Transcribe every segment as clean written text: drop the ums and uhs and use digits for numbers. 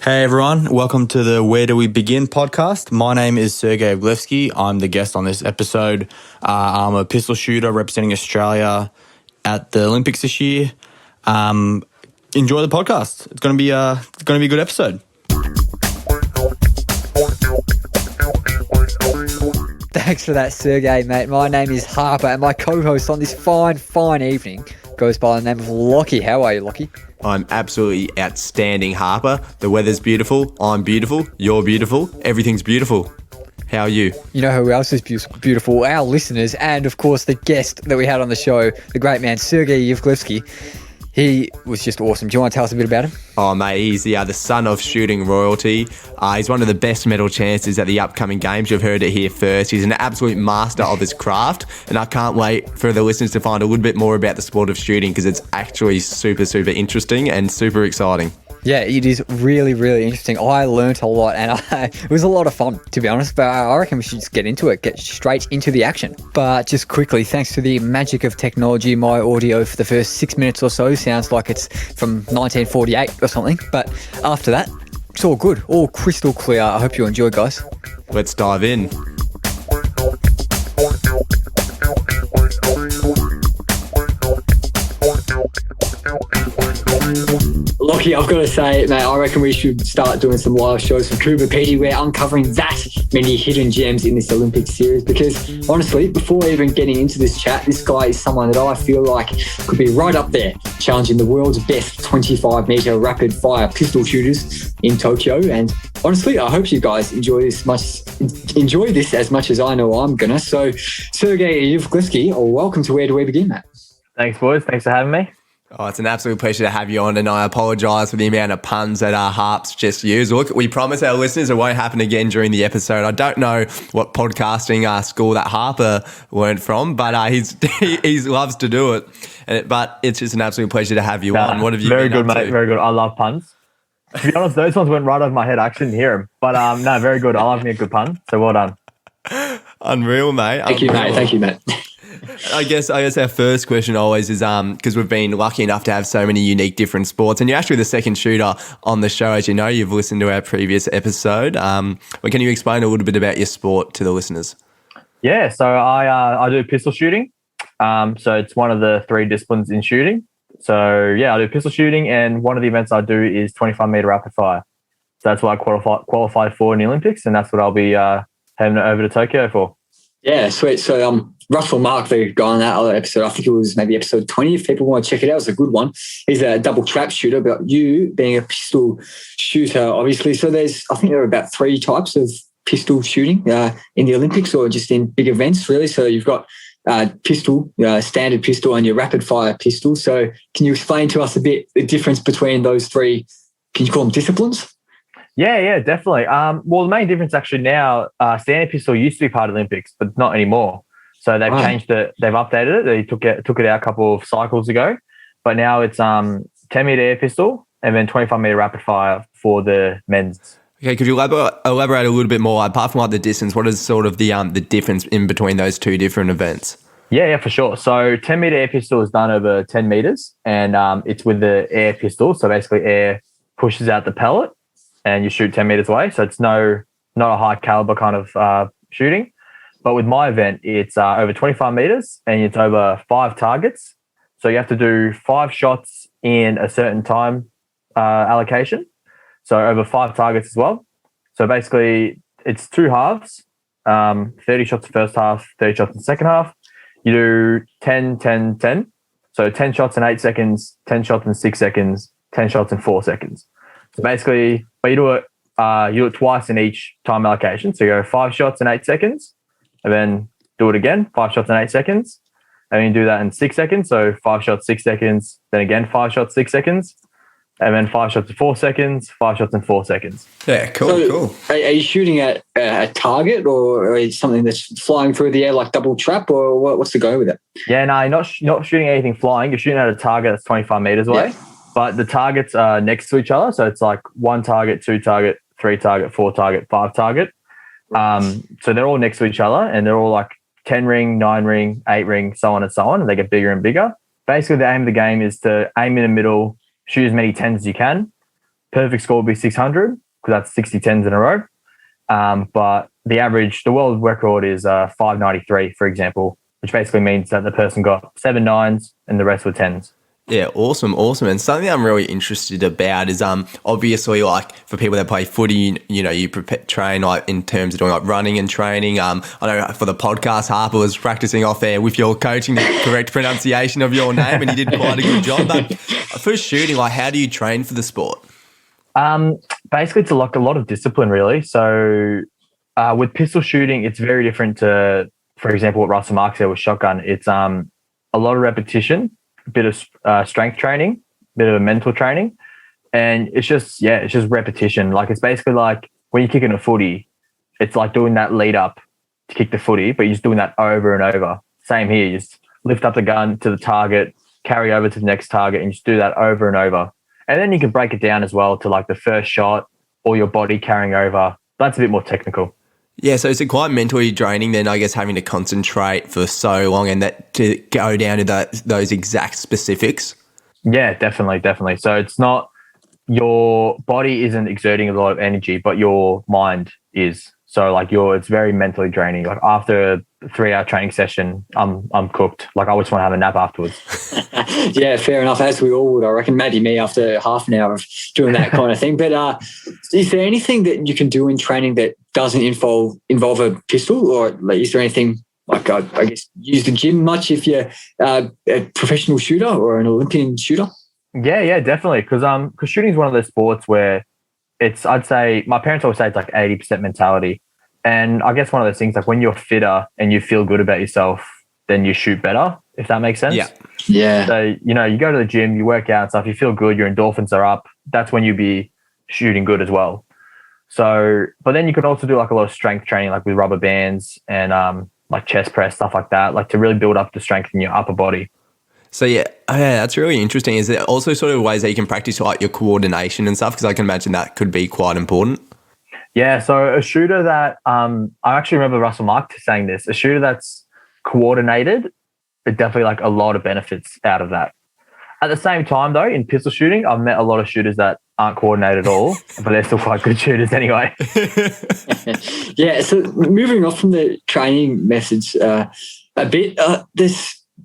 Hey everyone, welcome to the Where Do We Begin podcast. My name is Sergei Evglevski. I'm the guest on this episode. I'm a pistol shooter representing Australia at the Olympics this year. Enjoy the podcast. It's going to be a good episode. Thanks for that, Sergei, mate. My name is Harper, and my co-host on this fine evening goes by the name of Lockie. How are you, Lockie? I'm absolutely outstanding, Harper. The weather's beautiful. I'm beautiful. You're beautiful. Everything's beautiful. How are you? You know who else is beautiful? Our listeners, and of course the guest that we had on the show, the great man Sergei Evglevski. He was just awesome. Do you want to tell us a bit about him? Oh, mate, he's the son of shooting royalty. He's one of the best medal chances at the upcoming games. You've heard it here first. He's an absolute master of his craft, and I can't wait for the listeners to find a little bit more about the sport of shooting because it's actually super interesting and super exciting. Yeah, it is really interesting. I learnt a lot and it was a lot of fun, to be honest, but I reckon we should just get into it, get straight into the action. But just quickly, thanks to the magic of technology, my audio for the first 6 minutes or so sounds like it's from 1948 or something. But after that, it's all good, all crystal clear. I hope you enjoy, guys. Let's dive in. Lockie, I've got to say, mate, I reckon we should start doing some live shows from Cooper Petey. We're uncovering that many hidden gems in this Olympic series because, honestly, before even getting into this chat, this guy is someone that I feel like could be right up there, challenging the world's best 25-metre rapid-fire pistol shooters in Tokyo. And honestly, I hope you guys enjoy this as much as I know I'm gonna. So, Sergei Evglevski, welcome to Where Do We Begin, mate? Thanks, boys. Thanks for having me. Oh, it's an absolute pleasure to have you on, and I apologise for the amount of puns that our Harps just used. Look, we promise our listeners it won't happen again during the episode. I don't know what podcasting school that Harper learned from, but he loves to do it. But it's just an absolute pleasure to have you on. What have you Very been good, up mate. to? Very good. I love puns. To be honest, those ones went right over my head. I actually didn't hear them. But no, very good. I love me a good pun. So well done. Unreal, mate. Thank you, mate. I guess our first question always is because we've been lucky enough to have so many unique different sports, and you're actually the second shooter on the show, as you know. You've listened to our previous episode. But can you explain a little bit about your sport to the listeners? Yeah, so I do pistol shooting. So it's one of the three disciplines in shooting. So yeah, I do pistol shooting, and one of the events I do is 25-metre rapid fire. So that's what I qualified for in the Olympics, and that's what I'll be heading over to Tokyo for. Yeah, sweet. So Russell Mark, the guy on that other episode, I think it was maybe episode 20. If people want to check it out, it's a good one. He's a double trap shooter, but you being a pistol shooter, obviously. So I think there are about 3 types of pistol shooting in the Olympics or just in big events, really. So you've got pistol, standard pistol, and your rapid fire pistol. So can you explain to us a bit the difference between those 3, can you call them disciplines? Yeah, definitely. Well, the main difference actually now, standard pistol used to be part of the Olympics, but not anymore. So they've changed it. They've updated it. They took it out a couple of cycles ago, but now it's 10-metre air pistol and then 25-metre rapid fire for the men's. Okay, could you elaborate a little bit more? Apart from the distance, what is sort of the difference in between those 2 different events? Yeah, for sure. So 10-metre air pistol is done over 10 metres, and it's with the air pistol. So basically, air pushes out the pellet, and you shoot 10 metres away. So it's not a high caliber kind of shooting. But with my event, it's over 25 metres and it's over 5 targets. So you have to do 5 shots in a certain time allocation. So over 5 targets as well. So basically, it's 2 halves, 30 shots in the first half, 30 shots in the second half. You do 10, 10, 10. So 10 shots in 8 seconds, 10 shots in 6 seconds, 10 shots in 4 seconds. So basically, but you do it twice in each time allocation. So you go 5 shots in 8 seconds, and then do it again, 5 shots in 8 seconds. And then you do that in 6 seconds. So 5 shots, 6 seconds, then again 5 shots, 6 seconds, and then 5 shots in 4 seconds, 5 shots in 4 seconds. Yeah, cool. Are you shooting at a target or is it something that's flying through the air like double trap, or what's the go with it? Yeah, no, you're not shooting anything flying. You're shooting at a target that's 25 metres away. Yeah. But the targets are next to each other. So it's like 1 target, 2 target, 3 target, 4 target, 5 target. So they're all next to each other and they're all like 10 ring, 9 ring, 8 ring, so on and so on. And they get bigger and bigger. Basically, the aim of the game is to aim in the middle, shoot as many 10s as you can, perfect score would be 600 because that's 60 tens in a row. But the world record is 593, for example, which basically means that the person got 7 nines and the rest were tens. Yeah, awesome. And something I'm really interested about is obviously like for people that play footy, you train like in terms of doing like running and training. I know for the podcast, Harper was practicing off air with your coaching the correct pronunciation of your name, and you did quite a good job. But for shooting, like how do you train for the sport? Basically, it's like a lot of discipline, really. So with pistol shooting, it's very different to, for example, what Russell Mark said with shotgun. It's a lot of repetition, a bit of strength training, a bit of mental training, and it's just repetition. Like it's basically like when you're kicking a footy, it's like doing that lead up to kick the footy, but you're just doing that over and over. Same here, you just lift up the gun to the target, carry over to the next target, and just do that over and over. And then you can break it down as well to like the first shot or your body carrying over. That's a bit more technical. Yeah, so is it quite mentally draining then, I guess, having to concentrate for so long and that to go down to those exact specifics? Yeah, definitely. So it's not, your body isn't exerting a lot of energy, but your mind is. So like it's very mentally draining. Like after a 3-hour training session, I'm cooked. Like I just want to have a nap afterwards. Yeah, fair enough. As we all would, I reckon. Maybe me after half an hour of doing that kind of thing. But is there anything that you can do in training that doesn't involve a pistol, or like, is there anything like I guess use the gym much if you're a professional shooter or an Olympian shooter? Yeah, definitely. Because shooting is one of those sports where I'd say my parents always say it's like 80% mentality. And I guess one of those things, like when you're fitter and you feel good about yourself, then you shoot better, if that makes sense. Yeah. So, you go to the gym, you work out and stuff, you feel good, your endorphins are up. That's when you be shooting good as well. So, but then you could also do like a lot of strength training, like with rubber bands and like chest press, stuff like that, like to really build up the strength in your upper body. So yeah, that's really interesting. Is there also sort of ways that you can practice like your coordination and stuff? Because I can imagine that could be quite important. Yeah, so a shooter that I actually remember Russell Mark saying this, a shooter that's coordinated, but definitely like a lot of benefits out of that. At the same time though, in pistol shooting, I've met a lot of shooters that aren't coordinated at all, but they're still quite good shooters anyway. Yeah, so moving off from the training methods a bit,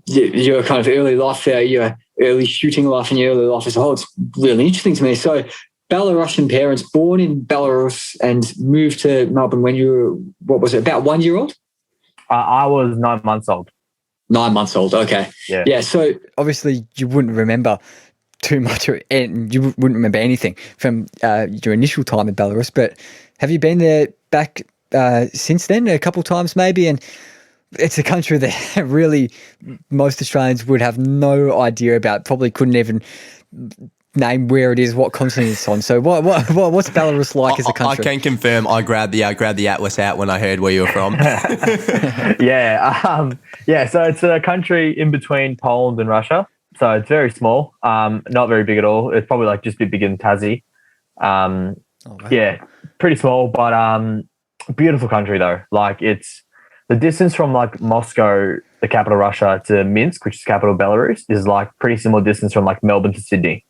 your kind of early life, your early shooting life and your early life as a whole, it's really interesting to me. So Belarusian parents, born in Belarus and moved to Melbourne when you were, what was it, about 1 year old? I was 9 months old. 9 months old, okay. Yeah, so obviously you wouldn't remember too much, and you wouldn't remember anything from your initial time in Belarus, but have you been there back since then, a couple of times maybe? And it's a country that really most Australians would have no idea about, probably couldn't even name where it is, what continent it's on. So what's Belarus like as a country? I can confirm I grabbed the Atlas out when I heard where you were from. So it's a country in between Poland and Russia. So it's very small, not very big at all. It's probably like just a bit bigger than Tassie. Wow. Yeah, pretty small, but beautiful country though. Like it's the distance from like Moscow, the capital of Russia, to Minsk, which is the capital of Belarus, is like pretty similar distance from like Melbourne to Sydney.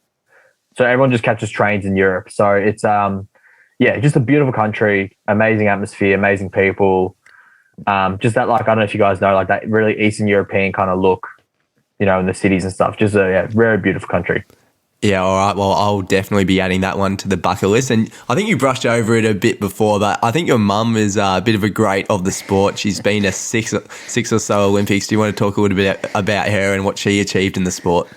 So everyone just catches trains in Europe. So it's just a beautiful country, amazing atmosphere, amazing people. Just that, like, I don't know if you guys know, like that really Eastern European kind of look, in the cities and stuff. Just a very beautiful country. Yeah, all right. Well, I'll definitely be adding that one to the bucket list. And I think you brushed over it a bit before, but I think your mum is a bit of a great of the sport. She's been to six or so Olympics. Do you want to talk a little bit about her and what she achieved in the sport?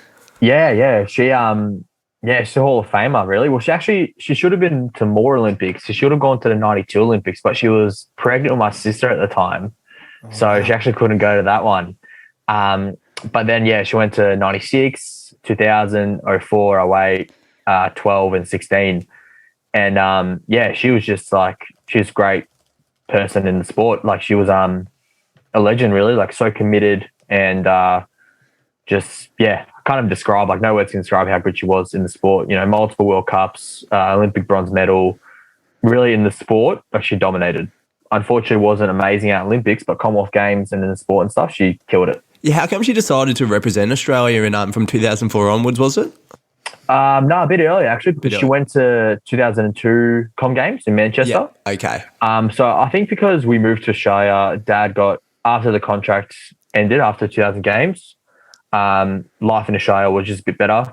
Yeah. She's a Hall of Famer, really. Well, she should have been to more Olympics. She should have gone to the 92 Olympics, but she was pregnant with my sister at the time. So she actually couldn't go to that one. But then, she went to 96, 2000, 04, 08, 12 and 16. And, she was just like, she's a great person in the sport. Like she was a legend, really, like so committed and kind of describe, like no words can describe how good she was in the sport. Multiple World Cups, Olympic bronze medal, really in the sport, like she dominated. Unfortunately, wasn't amazing at Olympics, but Commonwealth Games and in the sport and stuff, she killed it. Yeah, how come she decided to represent Australia in from 2004 onwards, was it? No, a bit early actually, because she early. went to 2002 Com Games in Manchester. Yeah. Okay. So I think because we moved to Australia, Dad got, after the contract ended after 2000 games, life in Australia was just a bit better,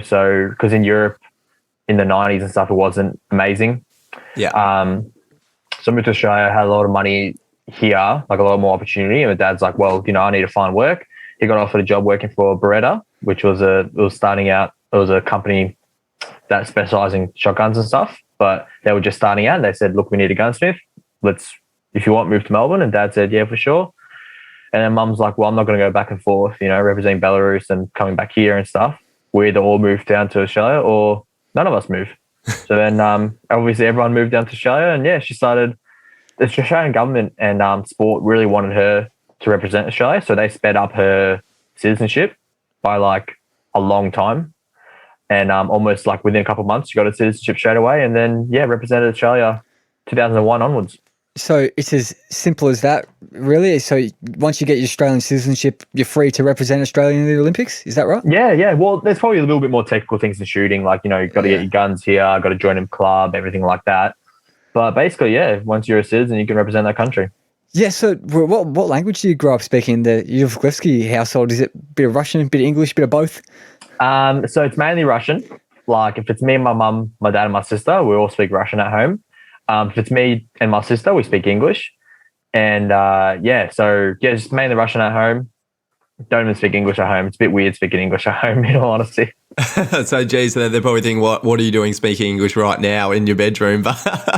so because in Europe in the 90s and stuff, it wasn't amazing. Yeah. So I moved to Australia, had a lot of money here, like a lot more opportunity. And my dad's like, well, I need to find work. He got offered a job working for Beretta, which was starting out. It was a company that specialized in shotguns and stuff, but they were just starting out. And they said, look, we need a gunsmith. If you want, move to Melbourne. And Dad said, yeah, for sure. And then Mum's like, well, I'm not going to go back and forth, representing Belarus and coming back here and stuff. We either all move down to Australia or none of us move. So then obviously everyone moved down to Australia, and yeah, she started. The Australian government and sport really wanted her to represent Australia, so they sped up her citizenship by like a long time, and almost like within a couple of months she got a citizenship straight away, and then represented Australia 2001 onwards. So it's as simple as that, really? So once you get your Australian citizenship, you're free to represent Australia in the Olympics? Is that right? Yeah. Well, there's probably a little bit more technical things in shooting, like, you've got to get your guns here, got to join a club, everything like that. But basically, once you're a citizen, you can represent that country. Yeah, so what language do you grow up speaking in the Evglevski household? Is it a bit of Russian, a bit of English, a bit of both? So it's mainly Russian. Like if it's me and my mum, my dad and my sister, we all speak Russian at home. If it's me and my sister, we speak English. And just mainly Russian at home. Don't even speak English at home. It's a bit weird speaking English at home, in all honesty. So, geez, they're probably thinking, what are you doing speaking English right now in your bedroom?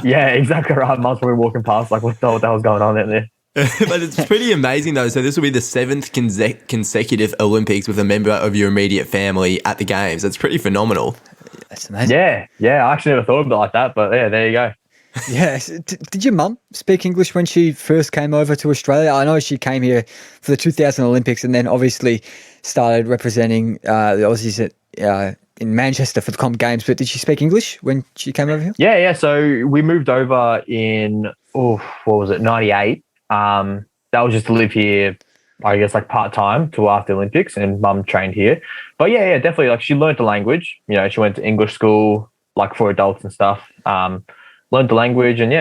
Yeah, exactly right. Mum's probably walking past like, what the hell's going on in there? But it's pretty amazing, though. So this will be the 7th consecutive Olympics with a member of your immediate family at the Games. That's pretty phenomenal. That's amazing. Yeah. I actually never thought of it like that, but yeah, there you go. Yes. Did your mum speak English when she first came over to Australia? I know she came here for the 2000 Olympics and then obviously started representing the Aussies in Manchester for the Com Games. But did she speak English when she came over here? Yeah. So we moved over in, 98. That was just to live here, I guess, like part-time till after the Olympics, and Mum trained here. But yeah, definitely. Like she learned the language. She went to English school, like for adults and stuff. Learned the language and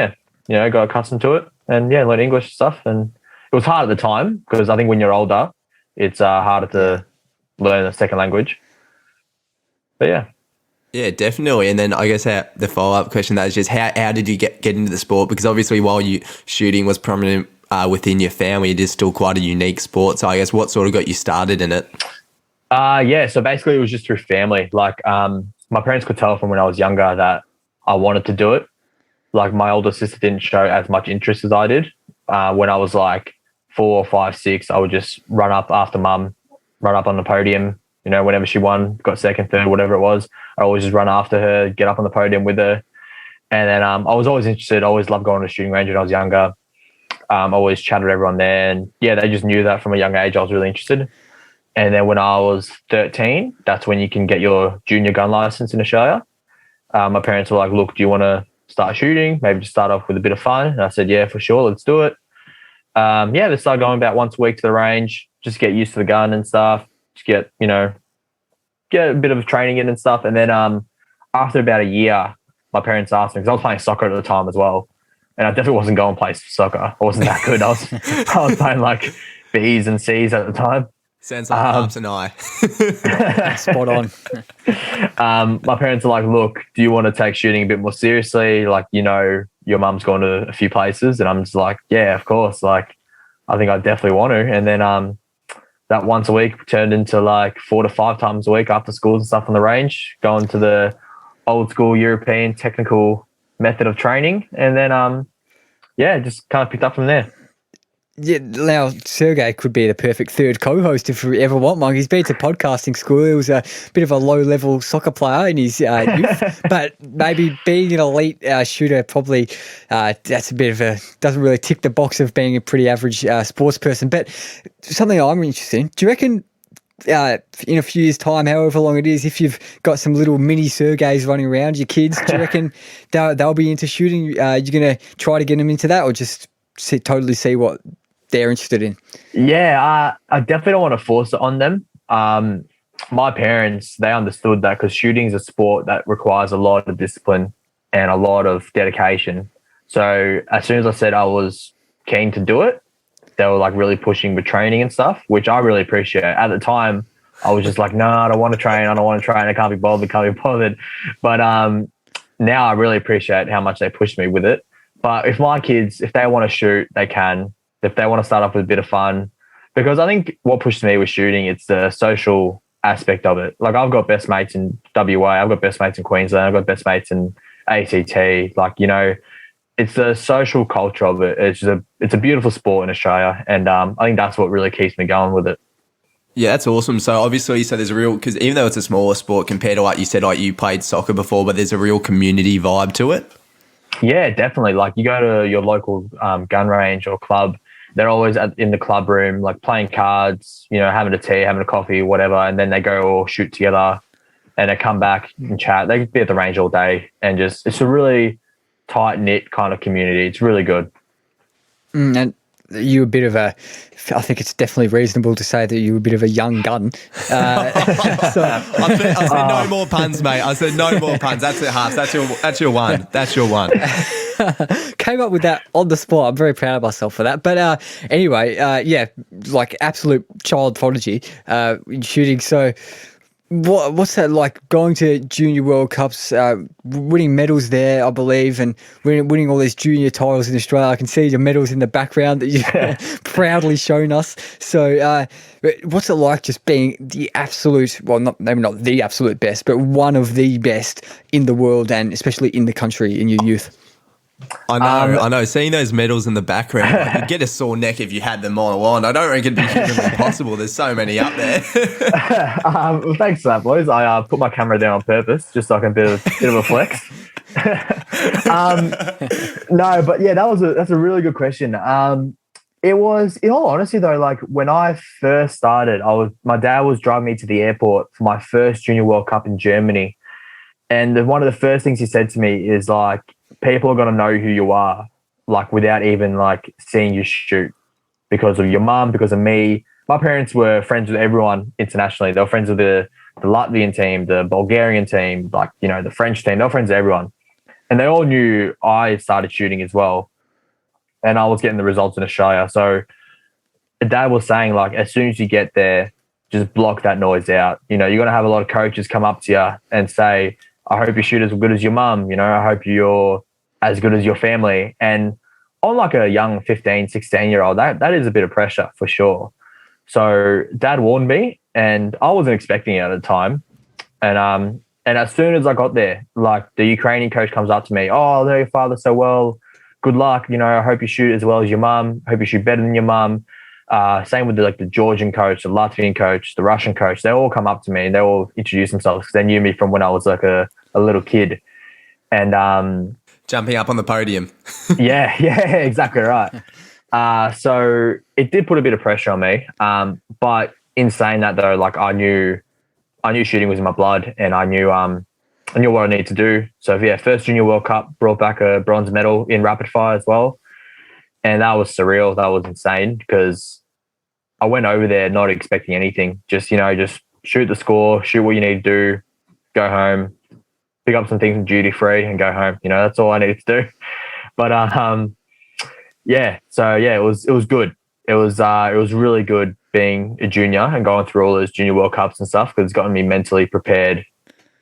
got accustomed to it, and learned English and stuff. And it was hard at the time because I think when you're older, it's harder to learn a second language. But yeah. Yeah, definitely. And then I guess the follow-up question that is just how did you get into the sport? Because obviously while shooting was prominent within your family, it is still quite a unique sport. So I guess what sort of got you started in it? So basically it was just through family. Like my parents could tell from when I was younger that I wanted to do it. Like my older sister didn't show as much interest as I did. When I was like 4, 5, 6, I would just run up after Mum, run up on the podium. Whenever she won, got second, third, whatever it was, I always just run after her, get up on the podium with her. And then I was always interested. I always loved going to the shooting range when I was younger. Always chatted with everyone there. And they just knew that from a young age I was really interested. And then when I was 13, that's when you can get your junior gun license in Australia. My parents were like, look, do you want to start shooting? Maybe just start off with a bit of fun. And I said, yeah, for sure, let's do it. They started going about once a week to the range, just get used to the gun and stuff, just get a bit of training in and stuff. And then after about a year, my parents asked me, because I was playing soccer at the time as well, and I definitely wasn't going to play soccer. I wasn't that good. I was playing like B's and C's at the time. Sounds like Harps and I. Spot on. My parents are like, look, do you want to take shooting a bit more seriously? Like, your mum's gone to a few places. And I'm just like, yeah, of course. Like, I think I definitely want to. And then that once a week turned into like 4 to 5 times a week after schools and stuff on the range, going to the old school European technical method of training. And then, just kind of picked up from there. Yeah, now Sergei could be the perfect third co-host if we ever want one. He's been to podcasting school. He was a bit of a low-level soccer player in his youth, but maybe being an elite shooter probably that's a bit of doesn't really tick the box of being a pretty average sports person. But something I'm interested in, do you reckon in a few years' time, however long it is, if you've got some little mini Sergeis running around, your kids, do you reckon they'll be into shooting? You're going to try to get them into that, or just totally see what they're interested in? Yeah, I definitely don't want to force it on them. my parents, they understood that because shooting is a sport that requires a lot of discipline and a lot of dedication. So as soon as I said I was keen to do it, they were like really pushing with training and stuff, which I really appreciate. At the time, I was just like, no, I don't want to train. I can't be bothered. But now I really appreciate how much they pushed me with it. But if my kids, if they want to shoot, they can. If they want to start off with a bit of fun, because I think what pushed me with shooting, it's the social aspect of it. Like I've got best mates in WA, I've got best mates in Queensland, I've got best mates in ACT. Like, you know, it's the social culture of it. It's a beautiful sport in Australia, and I think that's what really keeps me going with it. Yeah, that's awesome. So obviously, there's a real, because even though it's a smaller sport compared to like you said, like you played soccer before, but there's a real community vibe to it. Yeah, definitely. Like you go to your local gun range or club, they're always in the club room, like playing cards, you know, having a tea, having a coffee, whatever, and then they go all shoot together, and they come back and chat. They could be at the range all day, and just it's a really tight knit kind of community. It's really good. And you a bit of a, I think it's definitely reasonable to say that you were a bit of a young gun. I said no more puns, mate. I said no more puns. That's it, Harps. That's your one. That's your one. Came up with that on the spot. I'm very proud of myself for that. But anyway, yeah, like absolute child prodigy in shooting. So what's that like, going to Junior World Cups, winning medals there, I believe, and winning all these junior titles in Australia? I can see the medals in the background that you've proudly shown us. So what's it like just being the absolute, well, maybe not the absolute best, but one of the best in the world, and especially in the country in your youth? I know. Seeing those medals in the background, like, you'd get a sore neck if you had them all on. I don't reckon it'd be humanly possible. There's so many up there. Well, thanks for that, boys. I put my camera down on purpose just so I can bit of a flex. No, but yeah, that's a really good question. It was, in all honesty though, like when I first started, my dad was driving me to the airport for my first Junior World Cup in Germany, and one of the first things he said to me is like, people are going to know who you are, like without even like seeing you shoot, because of your mum, because of me. My parents were friends with everyone internationally. They were friends with the Latvian team, the Bulgarian team, like, you know, the French team. They were friends with everyone. And they all knew I started shooting as well. And I was getting the results in Australia. So Dad was saying, like, as soon as you get there, just block that noise out. You know, you're going to have a lot of coaches come up to you and say, I hope you shoot as good as your mum. You know, I hope you're as good as your family. And on like a young 15, 16-year-old, that is a bit of pressure for sure. So Dad warned me, and I wasn't expecting it at the time. And as soon as I got there, like the Ukrainian coach comes up to me, oh, I know your father so well. Good luck. You know, I hope you shoot as well as your mum. I hope you shoot better than your mum. Same with the Georgian coach, the Latvian coach, the Russian coach. They all come up to me and they all introduce themselves because they knew me from when I was like a little kid. And jumping up on the podium. yeah, exactly right. So it did put a bit of pressure on me. But in saying that though, like I knew shooting was in my blood, and I knew what I needed to do. So yeah, first Junior World Cup, brought back a bronze medal in rapid fire as well. And that was surreal. That was insane because I went over there not expecting anything. Just shoot the score, shoot what you need to do, go home, pick up some things in duty free and go home. You know, that's all I needed to do. But yeah, so yeah, it was good. It was really good being a junior and going through all those Junior World Cups and stuff, because it's gotten me mentally prepared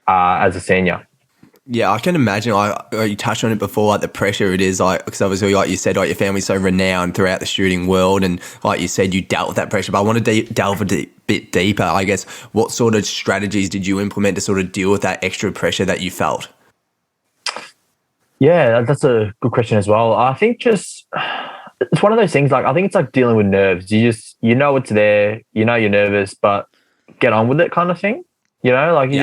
as a senior. Yeah, I can imagine. You touched on it before, like the pressure it is, like because obviously, like you said, like your family's so renowned throughout the shooting world, and like you said, you dealt with that pressure. But I want to delve a bit deeper. I guess, what sort of strategies did you implement to sort of deal with that extra pressure that you felt? Yeah, that's a good question as well. I think it's one of those things. Like I think it's like dealing with nerves. You know it's there. You know you're nervous, but get on with it, kind of thing. You know, like you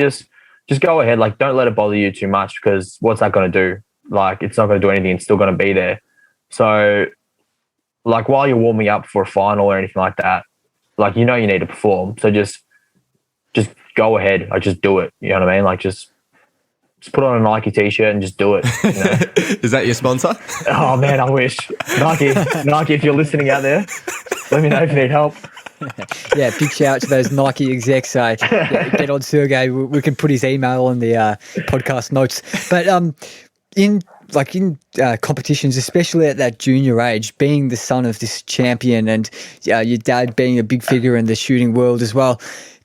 just go ahead. Like don't let it bother you too much, because what's that going to do? Like it's not going to do anything. It's still going to be there. So, like while you're warming up for a final or anything like that, like you know you need to perform. So just go ahead. Like just do it. You know what I mean? Like just put on a Nike t-shirt and just do it. You know? Is that your sponsor? Oh man, I wish. Nike, if you're listening out there, let me know if you need help. Yeah, big shout out to those Nike execs. Get on Sergei. We can put his email on the podcast notes. But in competitions, especially at that junior age, being the son of this champion and your dad being a big figure in the shooting world as well,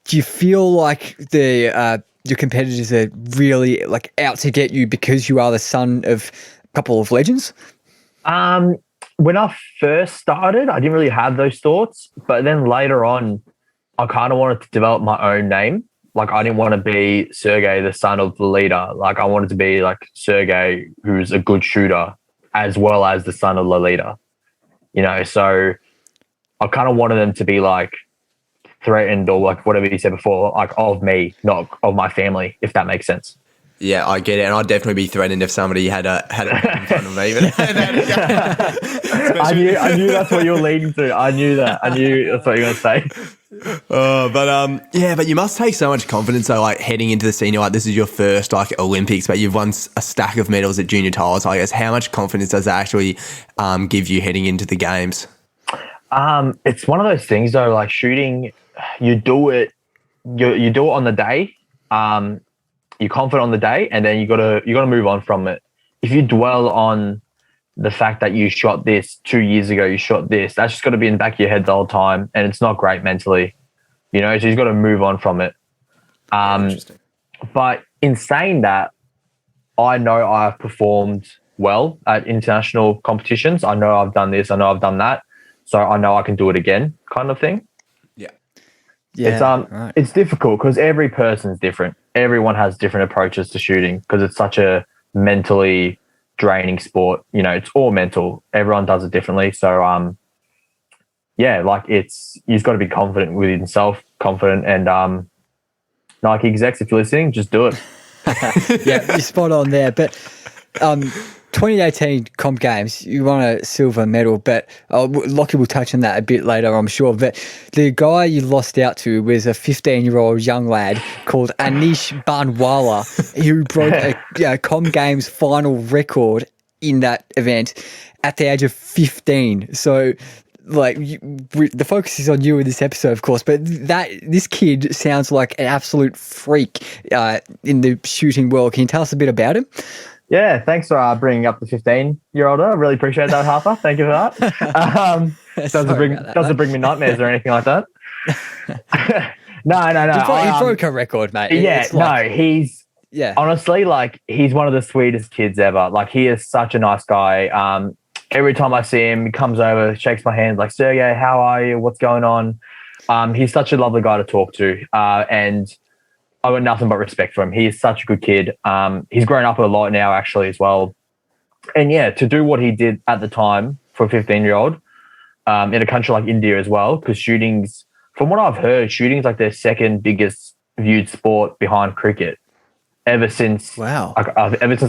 do you feel like your competitors are really like out to get you because you are the son of a couple of legends? When I first started, I didn't really have those thoughts, but then later on, I kind of wanted to develop my own name. Like, I didn't want to be Sergei, the son of the leader. Like, I wanted to be like Sergei, who's a good shooter, as well as the son of the leader. You know, so I kind of wanted them to be like threatened or like whatever you said before, like of me, not of my family, if that makes sense. Yeah, I get it, and I'd definitely be threatened if somebody had a in front of me. I knew that's what you're leading to. I knew that's what you're going to say. But you must take so much confidence though, like heading into the senior, like this is your first like Olympics, but you've won a stack of medals at junior titles. I guess how much confidence does that actually give you heading into the games? It's one of those things though, like shooting, you do it on the day. You're confident on the day, and then you gotta move on from it. If you dwell on the fact that you shot this 2 years ago, you shot this, that's just got to be in the back of your head the whole time, and it's not great mentally, you know. So you've got to move on from it. But in saying that, I know I've performed well at international competitions. I know I've done this. I know I've done that. So I know I can do it again, kind of thing. Yeah, it's difficult because every person's different. Everyone has different approaches to shooting because it's such a mentally draining sport. You know, it's all mental. Everyone does it differently. So, you've got to be confident within yourself, confident, and Nike execs, if you're listening, just do it. Yeah, you're spot on there. But 2018 Comp Games, you won a silver medal, but Lockie will touch on that a bit later, I'm sure. But the guy you lost out to was a 15-year-old young lad called Anish Banwala, who broke a Comp Games final record in that event at the age of 15. So, the focus is on you in this episode, of course, but this kid sounds like an absolute freak in the shooting world. Can you tell us a bit about him? Yeah, thanks for bringing up the 15-year-old. I really appreciate that, Harper. Thank you for that. Doesn't bring me nightmares or anything like that. No. He broke a record, mate. He's honestly, like, he's one of the sweetest kids ever. Like, he is such a nice guy. Every time I see him, he comes over, shakes my hand, like, Sergei, how are you? What's going on? He's such a lovely guy to talk to, and I've got nothing but respect for him. He is such a good kid. He's grown up a lot now, actually, as well. And yeah, to do what he did at the time for a 15-year-old in a country like India as well, because shooting's, from what I've heard, shooting's like their second biggest viewed sport behind cricket. Ever since a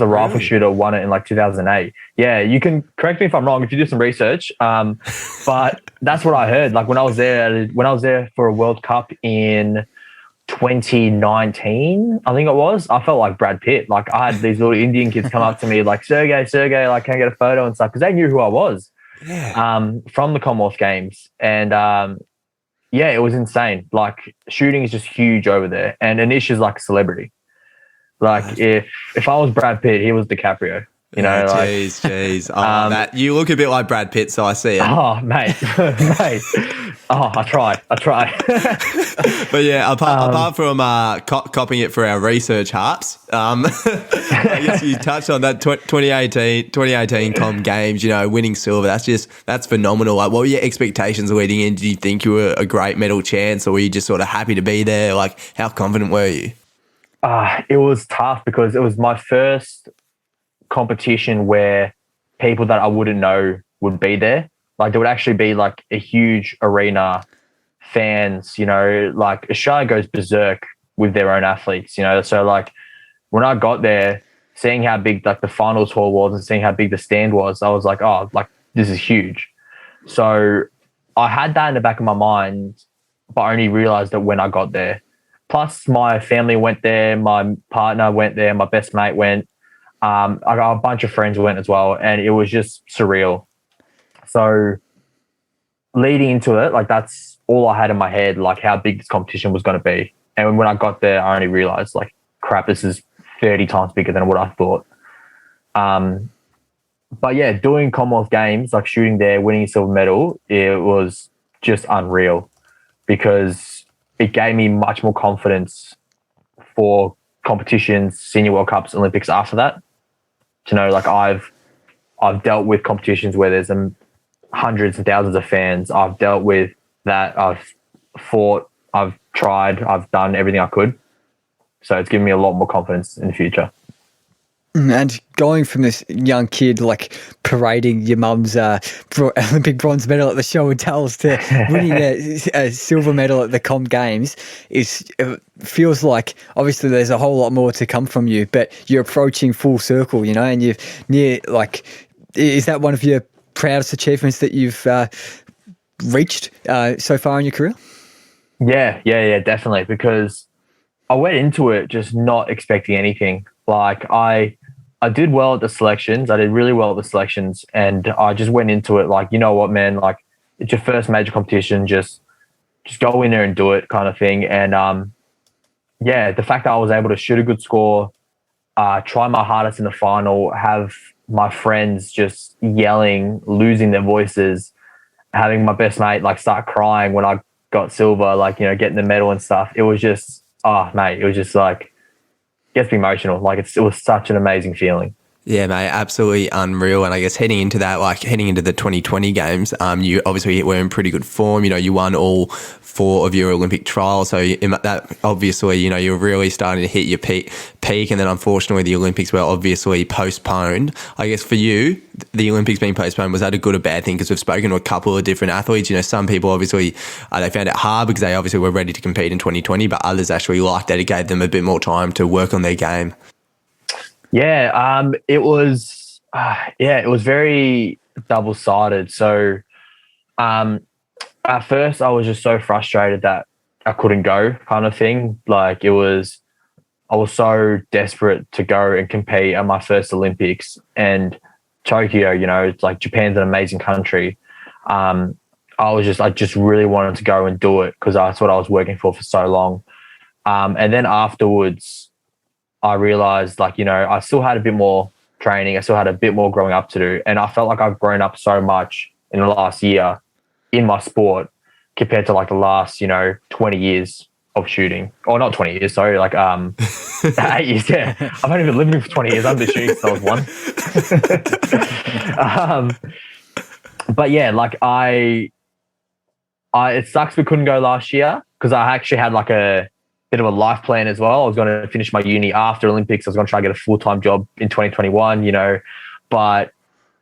rifle shooter won it in like 2008. Yeah, you can correct me if I'm wrong if you do some research. But that's what I heard. Like when I was there for a World Cup in 2019, I think it was, I felt like Brad Pitt. Like I had these little Indian kids come up to me like, Sergei, like, can I get a photo and stuff? Because they knew who I was from the Commonwealth Games. And it was insane. Like shooting is just huge over there. And Anish is like a celebrity. Like if I was Brad Pitt, he was DiCaprio. You know, jeez. Matt, you look a bit like Brad Pitt, so I see it. Oh, mate. Oh, I try. But yeah, apart from copying it for our research harps, I guess you touched on that 2018 Com Games, you know, winning silver. That's phenomenal. Like, what were your expectations leading in? Did you think you were a great medal chance, or were you just sort of happy to be there? Like, how confident were you? It was tough because it was my first competition where people that I wouldn't know would be there. Like there would actually be like a huge arena, fans, you know, like Australia goes berserk with their own athletes, you know. So like when I got there, seeing how big like the finals hall was and seeing how big the stand was, I was like, oh, like this is huge. So I had that in the back of my mind, but I only realized that when I got there. Plus my family went there, my partner went there, my best mate went. I got a bunch of friends went as well, and it was just surreal. So leading into it, like that's all I had in my head, like how big this competition was going to be. And when I got there, I only realized, like, crap, this is 30 times bigger than what I thought. But yeah, doing Commonwealth Games, like shooting there, winning a silver medal, it was just unreal because it gave me much more confidence for competitions, senior World Cups, Olympics after that. To know, like, I've dealt with competitions where there's hundreds and thousands of fans. I've dealt with that. I've fought, I've tried, I've done everything I could. So it's given me a lot more confidence in the future. And going from this young kid, like parading your mum's Olympic bronze medal at the show and tells to winning a silver medal at the Com Games feels like obviously there's a whole lot more to come from you, but you're approaching full circle, you know, and you've is that one of your proudest achievements that you've reached so far in your career? Yeah, definitely. Because I went into it just not expecting anything. Like I did well at the selections. I did really well at the selections, and I just went into it like, you know what, man, like it's your first major competition. Just go in there and do it, kind of thing. And the fact that I was able to shoot a good score, try my hardest in the final, have my friends just yelling, losing their voices, having my best mate like start crying when I got silver, like, you know, getting the medal and stuff. It was just, it was just like, gets me emotional. Like it was such an amazing feeling. Yeah, mate, absolutely unreal. And I guess heading into the 2020 games, you obviously were in pretty good form. You know, you won all 4 of your Olympic trials. So that obviously, you know, you're really starting to hit your peak. And then unfortunately the Olympics were obviously postponed. I guess for you, the Olympics being postponed, was that a good or bad thing? Because we've spoken to a couple of different athletes. You know, some people obviously, they found it hard because they obviously were ready to compete in 2020, but others actually liked that it gave them a bit more time to work on their game. Yeah, it was very double-sided. So at first I was just so frustrated that I couldn't go, kind of thing. Like I was so desperate to go and compete at my first Olympics, and Tokyo, you know, it's like Japan's an amazing country. I just really wanted to go and do it because that's what I was working for so long. And then afterwards, I realized, like, you know, I still had a bit more training. I still had a bit more growing up to do. And I felt like I've grown up so much in the last year in my sport compared to like the last, you know, 20 years of shooting. Or not 20 years, sorry, like 8 years, yeah. I've only been living for 20 years. I've been shooting since I was 1. But yeah, like it sucks we couldn't go last year because I actually had like a bit of a life plan as well. I was going to finish my uni after Olympics. I was going to try to get a full-time job in 2021, you know, but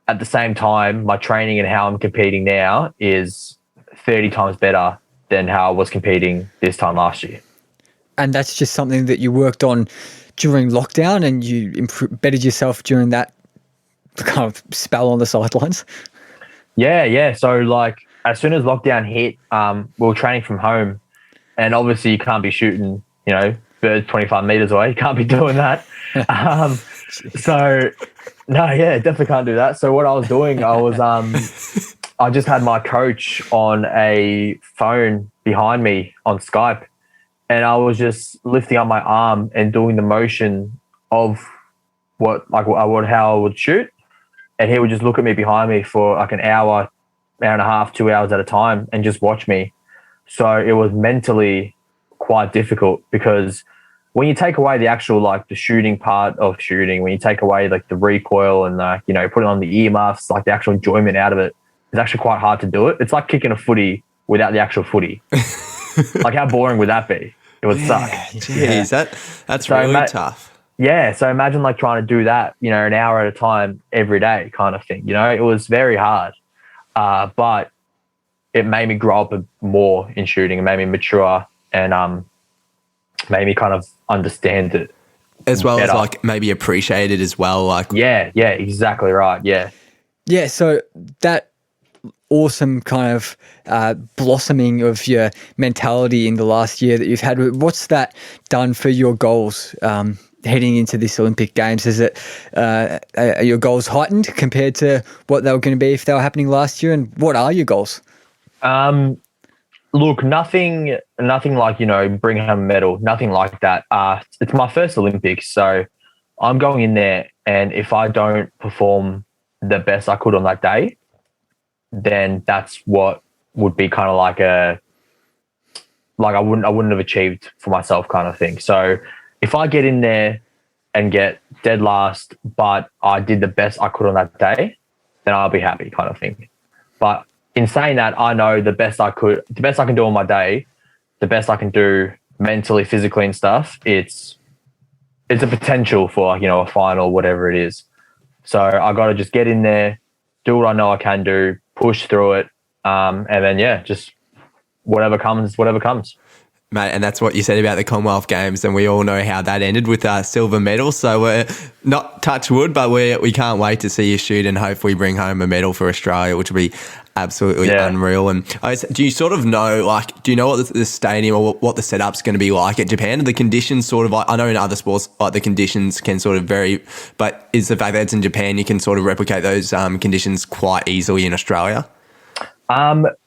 at the same time, my training and how I'm competing now is 30 times better than how I was competing this time last year. And that's just something that you worked on during lockdown and you bettered yourself during that kind of spell on the sidelines? Yeah. So like as soon as lockdown hit, we were training from home. And obviously you can't be shooting, you know, birds 25 meters away. You can't be doing that. Definitely can't do that. So what I was doing, I just had my coach on a phone behind me on Skype, and I was just lifting up my arm and doing the motion of how I would shoot. And he would just look at me behind me for like an hour and a half, 2 hours at a time and just watch me. So it was mentally quite difficult because when you take away the actual, like the shooting part of shooting, when you take away like the recoil and you know, putting on the earmuffs, like the actual enjoyment out of it, it's actually quite hard to do it. It's like kicking a footy without the actual footy. Like how boring would that be? It would suck. Jeez, that's so really tough. Yeah. So imagine like trying to do that, you know, an hour at a time every day kind of thing. You know, it was very hard. But it made me grow up more in shooting. It made me mature and made me kind of understand it as well better. As like maybe appreciate it as well. Like yeah, exactly right. Yeah. So that awesome kind of blossoming of your mentality in the last year that you've had, what's that done for your goals heading into this Olympic Games? Is it are your goals heightened compared to what they were going to be if they were happening last year? And what are your goals? Look, nothing like, bring home a medal, nothing like that. It's my first Olympics, so I'm going in there, and if I don't perform the best I could on that day, then that's what would be kind of like I wouldn't have achieved for myself kind of thing. So if I get in there and get dead last, but I did the best I could on that day, then I'll be happy kind of thing. But in saying that, I know the best I can do on my day, the best I can do mentally, physically and stuff, it's a potential for, a final, whatever it is. So I got to just get in there, do what I know I can do, push through it. And then, just whatever comes. Mate, and that's what you said about the Commonwealth Games, and we all know how that ended with a silver medal. So we're not touch wood, but we can't wait to see you shoot and hopefully bring home a medal for Australia, which will be absolutely unreal. And do you sort of know, do you know what the stadium or what the setup's going to be like at Japan? Are the conditions sort of I know in other sports, the conditions can sort of vary, but is the fact that it's in Japan, you can sort of replicate those conditions quite easily in Australia?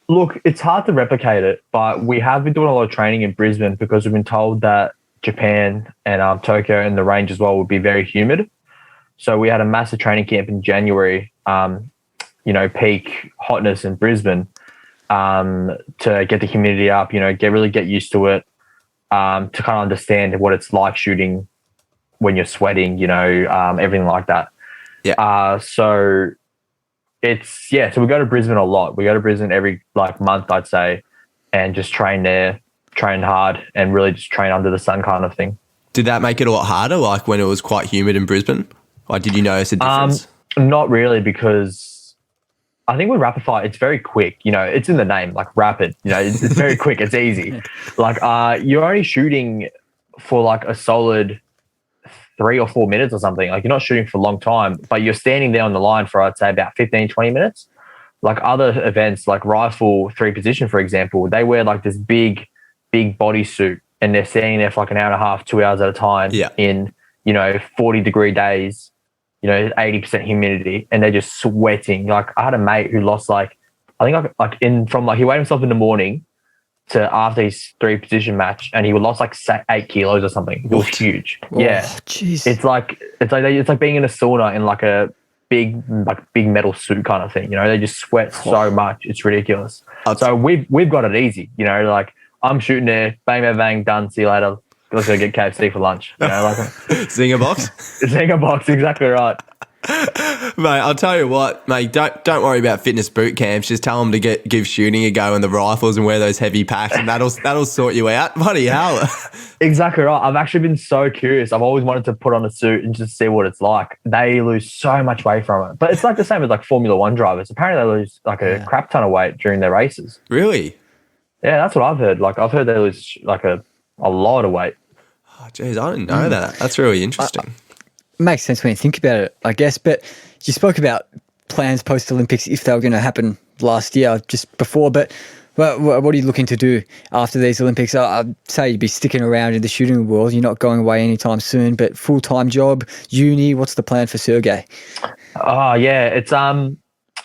Look, it's hard to replicate it, but we have been doing a lot of training in Brisbane because we've been told that Japan and Tokyo and the range as well would be very humid. So we had a massive training camp in January, peak hotness in Brisbane, to get the humidity up, get used to it, to kind of understand what it's like shooting when you're sweating, everything like that. Yeah. So we go to Brisbane a lot. We go to Brisbane every month, I'd say, and just train there, train hard, and really just train under the sun kind of thing. Did that make it a lot harder, when it was quite humid in Brisbane? Did you notice a difference? Not really, because I think with rapid fire, it's very quick. It's in the name, rapid. It's very quick. It's easy. You're only shooting for a solid 3 or 4 minutes or something. You're not shooting for a long time, but you're standing there on the line for, I'd say, about 15, 20 minutes. Other events, like rifle 3-position, for example, they wear this big bodysuit, and they're standing there for an hour and a half, 2 hours at a time in, 40-degree days, 80% humidity, and they're just sweating. I had a mate who lost he weighed himself in the morning to after his 3-position match, and he lost 8 kilos or something. It was huge. Oh, yeah, jeez. It's like being in a sauna in a big metal suit kind of thing. They just sweat so much. It's ridiculous. So we've got it easy. I'm shooting there, bang bang bang, done. See you later. Let's go get KFC for lunch. Zinger box. Zinger box, exactly right. Mate, I'll tell you what, mate, don't worry about fitness boot camps. Just tell them to give shooting a go in the rifles and wear those heavy packs, and that'll sort you out. Bloody hell. Exactly right. I've actually been so curious. I've always wanted to put on a suit and just see what it's like. They lose so much weight from it. But it's the same as Formula One drivers. Apparently they lose a crap ton of weight during their races. Really? Yeah, that's what I've heard. I've heard they lose a lot of weight. Oh, geez, I didn't know that. That's really interesting. Makes sense when you think about it, I guess. But you spoke about plans post-Olympics if they were going to happen last year, just before. But what are you looking to do after these Olympics? I'd say you'd be sticking around in the shooting world. You're not going away anytime soon. But full-time job, uni. What's the plan for Sergei? Oh yeah, it's a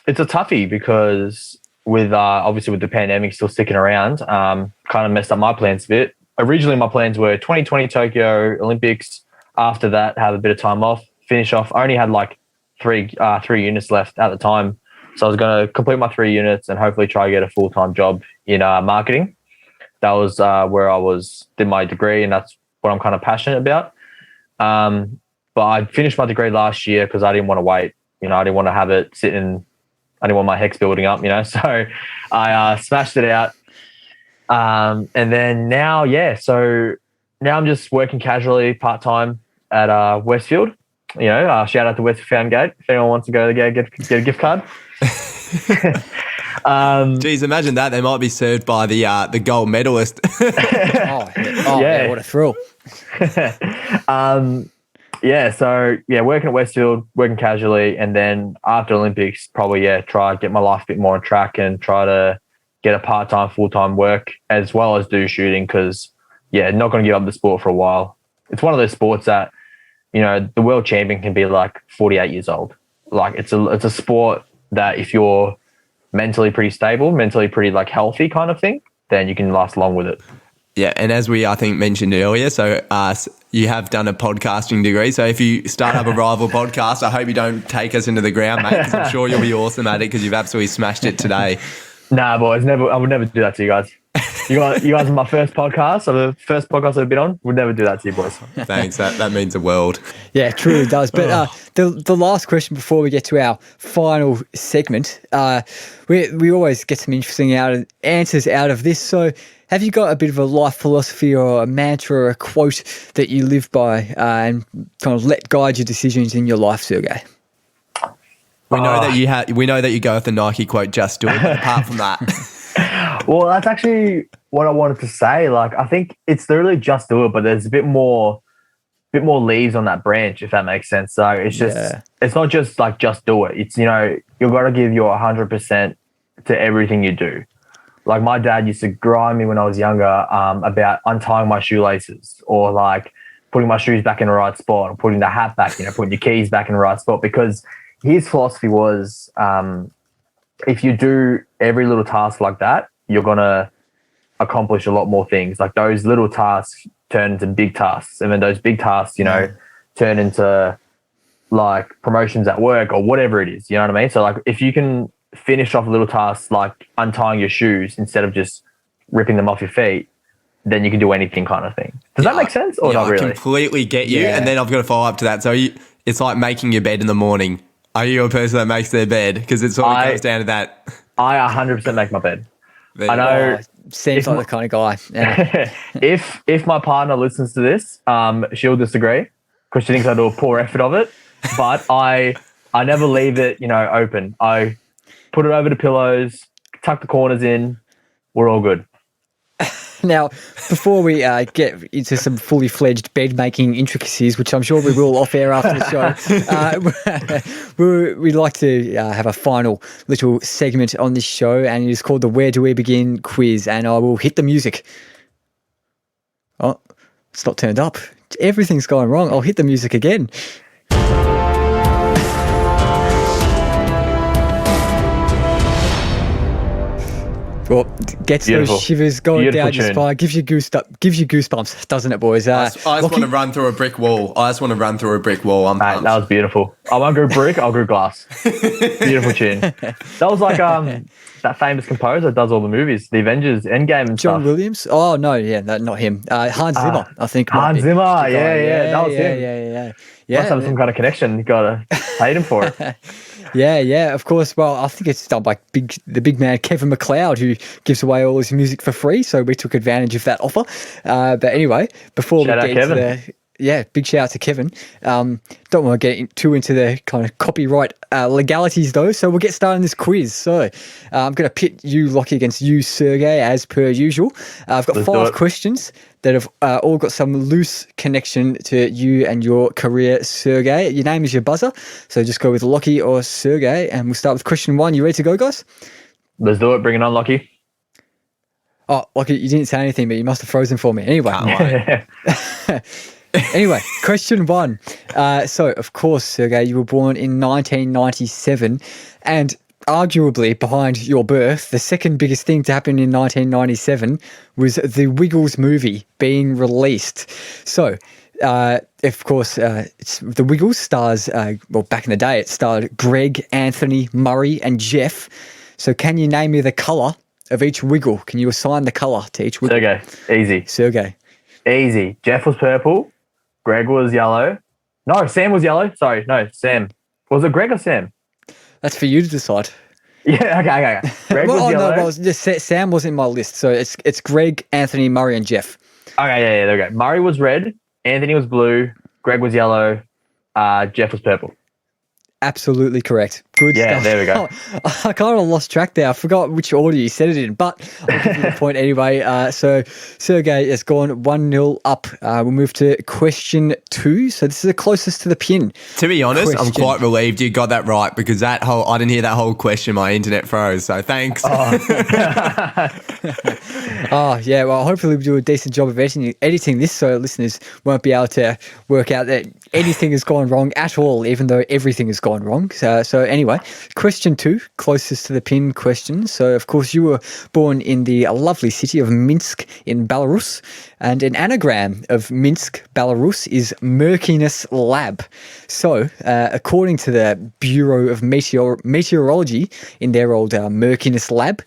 toughie because with obviously with the pandemic still sticking around, kind of messed up my plans a bit. Originally, my plans were 2020 Tokyo Olympics. After that, have a bit of time off, finish off. I only had 3 units left at the time. So I was going to complete my 3 units and hopefully try to get a full-time job in marketing. That was where I did my degree, and that's what I'm kind of passionate about. But I finished my degree last year because I didn't want to wait. I didn't want to have it sitting. I didn't want my HECS building up, So I smashed it out. And then now, so now I'm just working casually part-time at Westfield. Shout out to Westfield Fountain Gate if anyone wants to go there, get a gift card. Geez, imagine that. They might be served by the gold medalist. Yeah, what a thrill. Working at Westfield, working casually, and then after Olympics, probably try to get my life a bit more on track and try to get a part-time, full-time work as well as do shooting because, not going to give up the sport for a while. It's one of those sports that, the world champion can be 48 years old. It's a sport that if you're mentally pretty stable, mentally pretty like healthy kind of thing, then you can last long with it. Yeah, and as we, I think, mentioned earlier, so you have done a podcasting degree. So if you start up a rival podcast, I hope you don't take us into the ground, mate, because I'm sure you'll be awesome at it because you've absolutely smashed it today. Nah, boys, I would never do that to you guys. You guys are my first podcast, or the first podcast I've been on. Would never do that to you, boys. Thanks. That means the world. Yeah, it truly does. But the last question before we get to our final segment, we always get some interesting answers out of this. So have you got a bit of a life philosophy or a mantra or a quote that you live by and kind of let guide your decisions in your life, Sergei? We know that we know that you go with the Nike quote, "Just do it." But apart from that, well, that's actually what I wanted to say. Like, I think it's literally just do it, but there's a bit more leaves on that branch, if that makes sense. So it's just, it's not just like just do it. It's, you've got to give your 100% to everything you do. Like my dad used to grind me when I was younger about untying my shoelaces or like putting my shoes back in the right spot or putting the hat back, putting your keys back in the right spot, because his philosophy was if you do every little task like that, you're going to accomplish a lot more things. Like those little tasks turn into big tasks, and then those big tasks, turn into like promotions at work or whatever it is. You know what I mean? So like if you can finish off little tasks like untying your shoes instead of just ripping them off your feet, then you can do anything kind of thing. Does that make sense or not really? I completely get you. Yeah. And then I've got to follow up to that. So it's like making your bed in the morning. Are you a person that makes their bed? Because it sort of comes down to that. I 100% make my bed. I know. Seems like the kind of guy. Yeah. If my partner listens to this, she'll disagree because she thinks I do a poor effort of it. But I never leave it, open. I put it over the pillows, tuck the corners in. We're all good. Now, before we get into some fully fledged bed making intricacies, which I'm sure we will off air after the show, we'd like to have a final little segment on this show, and it is called the Where Do We Begin quiz. And I will hit the music. Oh, it's not turned up. Everything's going wrong. I'll hit the music again. Well, gets those shivers going down your spine, gives you goosebumps, doesn't it, boys? I just want to run through a brick wall. I'm pumped. That was beautiful. I won't go brick, I'll go glass. Beautiful tune. That was like that famous composer that does all the movies, the Avengers, Endgame and John stuff. Williams? Oh, no, not him. Hans Zimmer, I think. Hans Zimmer, yeah, that was him. Yeah. Must have some kind of connection. You got to pay him for it. Yeah, of course. Well, I think it's done by the big man Kevin MacLeod, who gives away all his music for free. So we took advantage of that offer. But anyway, before we get into big shout out to Kevin. Don't want to get too into the kind of copyright legalities though. So we'll get started on this quiz. So I'm going to pit you, Lockie, against you, Sergei, as per usual. I've got 5 questions that have all got some loose connection to you and your career, Sergei. Your name is your buzzer, so just go with Lockie or Sergei, and we'll start with question 1. You ready to go, guys? Let's do it. Bring it on, Lockie. Oh, Lockie, you didn't say anything, but you must have frozen for me. Anyway. Anyway, question 1. So, of course, Sergei, you were born in 1997, and arguably behind your birth, the second biggest thing to happen in 1997 was the Wiggles movie being released. So, of course, it's the Wiggles stars, back in the day, it starred Greg, Anthony, Murray, and Jeff. So can you name me the colour of each Wiggle? Can you assign the colour to each Wiggle? Sergei, easy. Sergei. Easy. Jeff was purple. Greg was yellow. No, Sam was yellow. Sorry, no, Sam. Was it Greg or Sam? That's for you to decide. Yeah, okay. Greg was yellow. Sam wasn't in my list, so it's Greg, Anthony, Murray, and Jeff. Okay, yeah, there we go. Murray was red, Anthony was blue, Greg was yellow, Jeff was purple. Absolutely correct. Good stuff. Yeah, there we go. I kind of lost track there. I forgot which order you said it in, but I'll give you the point anyway. So Sergei has gone 1-0 up. We'll move to question 2. So this is the closest to the pin. To be honest, I'm quite relieved you got that right, because I didn't hear that whole question. My internet froze. So thanks. Oh, yeah. Well, hopefully we'll do a decent job of editing this, so listeners won't be able to work out that anything has gone wrong at all, even though everything has gone wrong. So anyway, question 2, closest to the pin question. So, of course, you were born in the lovely city of Minsk in Belarus, and an anagram of Minsk, Belarus, is Murkiness Lab. So, according to the Bureau of Meteorology in their old Murkiness Lab,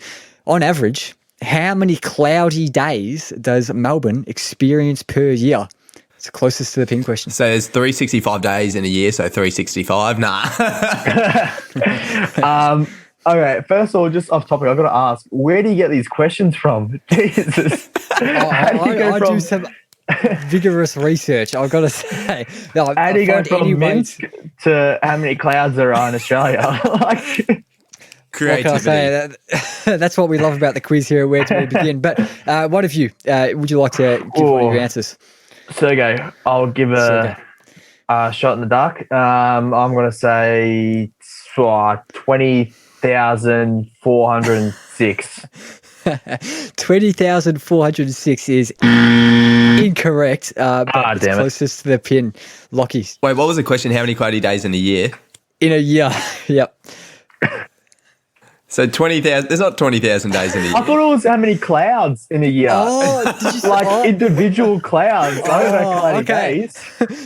on average, how many cloudy days does Melbourne experience per year? It's closest to the pin question. So there's 365 days in a year, so 365. Nah. Okay, first of all, just off topic, I've got to ask, where do you get these questions from? Jesus. I do some vigorous research, I've got to say. No, How do you go from Minsk to how many clouds there are in Australia? Like, Creativity. what can I say? That's what we love about the quiz here, where do we begin? But what have you? Would you like to give one of your answers? Sergei, I'll give a shot in the dark. I'm going to say 20,406. 20,406 is incorrect, but it's closest to the pin. Lockie. Wait, what was the question? How many cloudy days in a year? In a year, yep. So 20,000. There's not 20,000 days in a year. I thought it was how many clouds in a year. Oh, did you say, like individual clouds. I don't know cloudy days.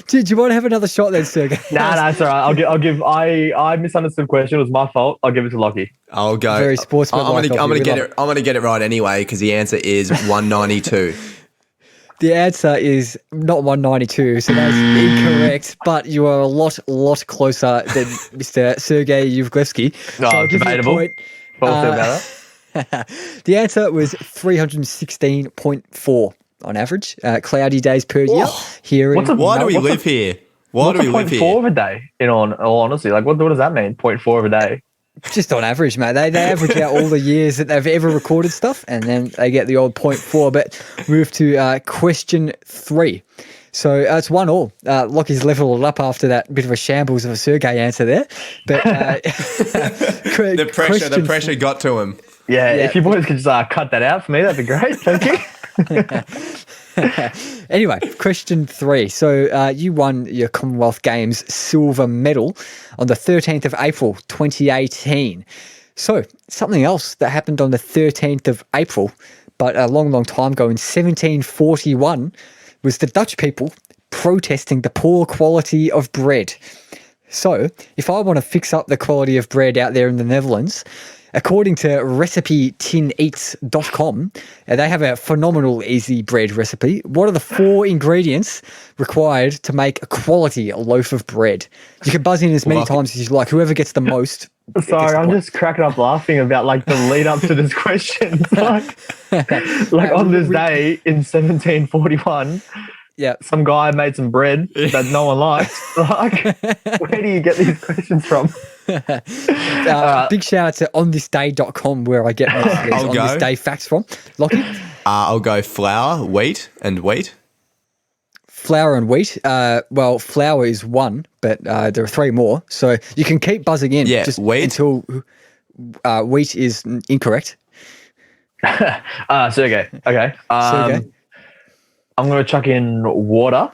Do you want to have another shot then, Sergei? Nah, it's all right. I'll give. I misunderstood the question. It was my fault. I'll give it to Lockie. I'll go. Very sportsmanlike. I'm gonna get it. I'm gonna get it right anyway because the answer is 192. The answer is not 192, so that's incorrect. But you are a lot closer than Mr. Sergei Evglevski. No, so I'll give you a debatable. point. The answer was 316.4 on average, cloudy days per year. Here in Why do we live here? Why do we live here? 0.4 of a day? In all honesty, like what does that mean? 0.4 of a day. Just on average, mate. They average out all the years that they've ever recorded stuff, and then they get the old 0.4. But move to question 3. So it's 1-1. Lockie's leveled it up after that bit of a shambles of a Sergei answer there. But the pressure got to him. Yeah, if you boys could just cut that out for me, that'd be great. Thank you. Anyway, question 3. So you won your Commonwealth Games silver medal on the 13th of April, 2018. So something else that happened on the 13th of April, but a long time ago in 1741, was the Dutch people protesting the poor quality of bread. So if I want to fix up the quality of bread out there in the Netherlands, according to recipe10eats.com, they have a phenomenal easy bread recipe. What are the 4 ingredients required to make a quality loaf of bread? You can buzz in as many times as you like. Whoever gets the most. Sorry, I'm just cracking up laughing about like the lead up to this question. like on this day in 1741, some guy made some bread that no one liked. Like, where do you get these questions from? Big shout out to onthisday.com where I get most of these on this day facts from. Lockie? I'll go flour, wheat, and wheat. Flour and wheat. Well, flour is 1, but there are 3 more. So you can keep buzzing in just wheat. Until wheat is incorrect. Sergei. Okay. Sergei. I'm going to chuck in water.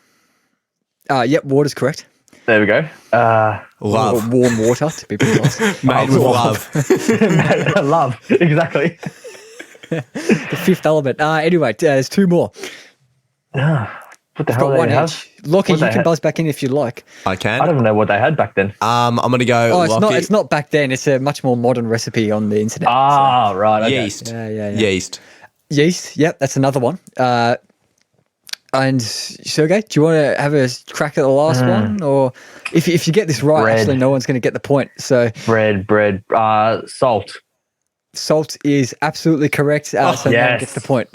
Yep, water's correct. There we go. Love. Or warm water, to be precise. Made with love. Love, exactly. The 5th element. Anyway, there's 2 more. What the I've hell? got one each. Lockie, you can buzz back in if you like. I can. I don't even know what they had back then. I'm going to go. Oh, it's not back then. It's a much more modern recipe on the internet. Right. Okay. Yeast. Yeah. Yeast. Yeast. Yep, that's another one. And Sergei, do you want to have a crack at the last one, or if you get this right, bread. actually, no one's going to get the point. So bread. Salt. Salt is absolutely correct. So no one gets the point.